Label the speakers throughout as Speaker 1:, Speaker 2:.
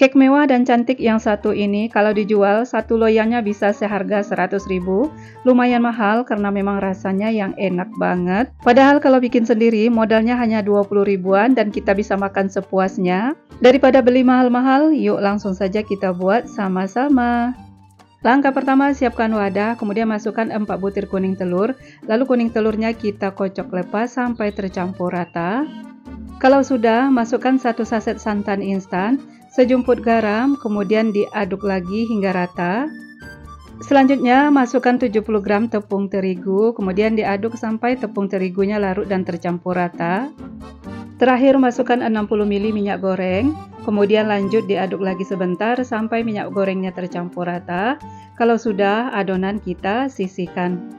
Speaker 1: Cake mewah dan cantik yang satu ini kalau dijual satu loyangnya bisa seharga 100.000. Lumayan mahal karena memang rasanya yang enak banget. Padahal kalau bikin sendiri modalnya hanya 20 ribuan dan kita bisa makan sepuasnya. Daripada beli mahal-mahal, yuk langsung saja kita buat sama-sama. Langkah pertama, siapkan wadah, kemudian masukkan 4 butir kuning telur. Lalu kuning telurnya kita kocok lepas sampai tercampur rata. Kalau sudah, masukkan 1 saset santan instan, sejumput garam, kemudian diaduk lagi hingga rata. Selanjutnya, masukkan 70 gram tepung terigu, kemudian diaduk sampai tepung terigunya larut dan tercampur rata. Terakhir, masukkan 60 ml minyak goreng, kemudian lanjut diaduk lagi sebentar sampai minyak gorengnya tercampur rata. Kalau sudah, adonan kita sisihkan.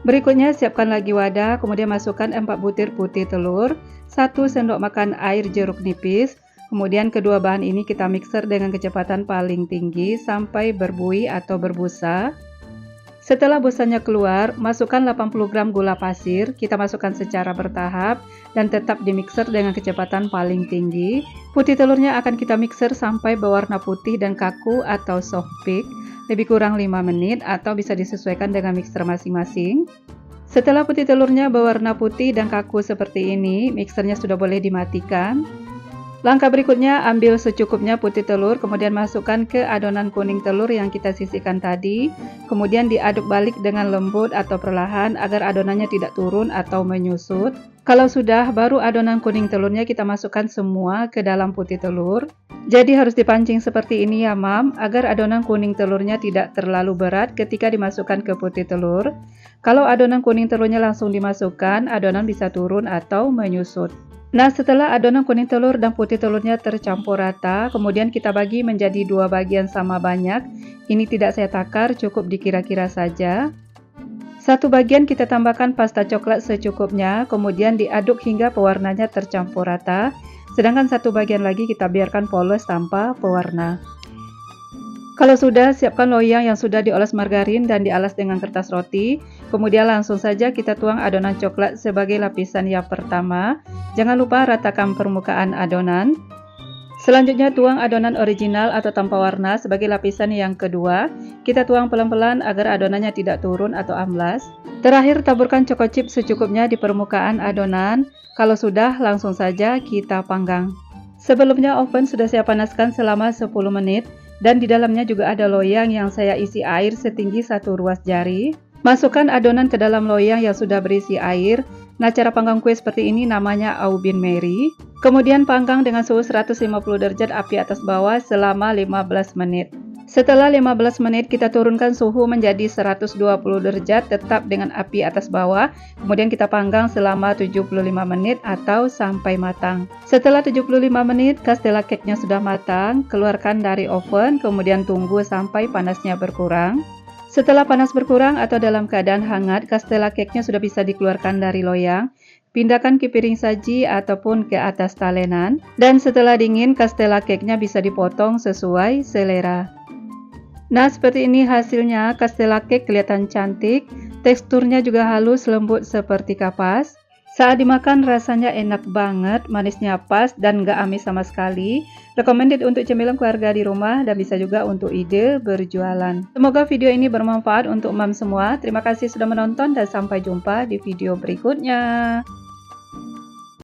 Speaker 1: Berikutnya, siapkan lagi wadah, kemudian masukkan 4 butir putih telur, 1 sendok makan air jeruk nipis, kemudian kedua bahan ini kita mixer dengan kecepatan paling tinggi sampai berbuih atau berbusa. Setelah busanya keluar, masukkan 80 gram gula pasir, kita masukkan secara bertahap dan tetap dimixer dengan kecepatan paling tinggi. Putih telurnya akan kita mixer sampai berwarna putih dan kaku atau soft peak, lebih kurang 5 menit atau bisa disesuaikan dengan mixer masing-masing. Setelah putih telurnya berwarna putih dan kaku seperti ini, mixernya sudah boleh dimatikan. Langkah berikutnya, ambil secukupnya putih telur, kemudian masukkan ke adonan kuning telur yang kita sisihkan tadi. Kemudian diaduk balik dengan lembut atau perlahan agar adonannya tidak turun atau menyusut. Kalau sudah, baru adonan kuning telurnya kita masukkan semua ke dalam putih telur. Jadi harus dipancing seperti ini ya mam, agar adonan kuning telurnya tidak terlalu berat ketika dimasukkan ke putih telur. Kalau adonan kuning telurnya langsung dimasukkan, adonan bisa turun atau menyusut. Nah, setelah adonan kuning telur dan putih telurnya tercampur rata, kemudian kita bagi menjadi 2 bagian sama banyak. Ini tidak saya takar, cukup dikira-kira saja. Satu bagian kita tambahkan pasta coklat secukupnya, kemudian diaduk hingga pewarnanya tercampur rata. Sedangkan satu bagian lagi kita biarkan polos tanpa pewarna. Kalau sudah, siapkan loyang yang sudah dioles margarin dan dialas dengan kertas roti. Kemudian langsung saja kita tuang adonan coklat sebagai lapisan yang pertama. Jangan lupa ratakan permukaan adonan. Selanjutnya tuang adonan original atau tanpa warna sebagai lapisan yang kedua. Kita tuang pelan-pelan agar adonannya tidak turun atau amblas. Terakhir taburkan choco chip secukupnya di permukaan adonan. Kalau sudah, langsung saja kita panggang. Sebelumnya oven sudah saya panaskan selama 10 menit. Dan di dalamnya juga ada loyang yang saya isi air setinggi 1 ruas jari. Masukkan adonan ke dalam loyang yang sudah berisi air. Nah, cara panggang kue seperti ini namanya Au Bin Mary. Kemudian panggang dengan suhu 150 derajat api atas bawah selama 15 menit. Setelah 15 menit kita turunkan suhu menjadi 120 derajat tetap dengan api atas bawah. Kemudian kita panggang selama 75 menit atau sampai matang. Setelah 75 menit castella cake-nya sudah matang, keluarkan dari oven, kemudian tunggu sampai panasnya berkurang. Setelah panas berkurang atau dalam keadaan hangat, castella cake-nya sudah bisa dikeluarkan dari loyang. Pindahkan ke piring saji ataupun ke atas talenan. Dan setelah dingin, castella cake-nya bisa dipotong sesuai selera. Nah, seperti ini hasilnya. Castella cake kelihatan cantik, teksturnya juga halus lembut seperti kapas. Saat dimakan rasanya enak banget, manisnya pas dan gak amis sama sekali. Recommended untuk cemilan keluarga di rumah dan bisa juga untuk ide berjualan. Semoga video ini bermanfaat untuk mam semua. Terima kasih sudah menonton dan sampai jumpa di video berikutnya.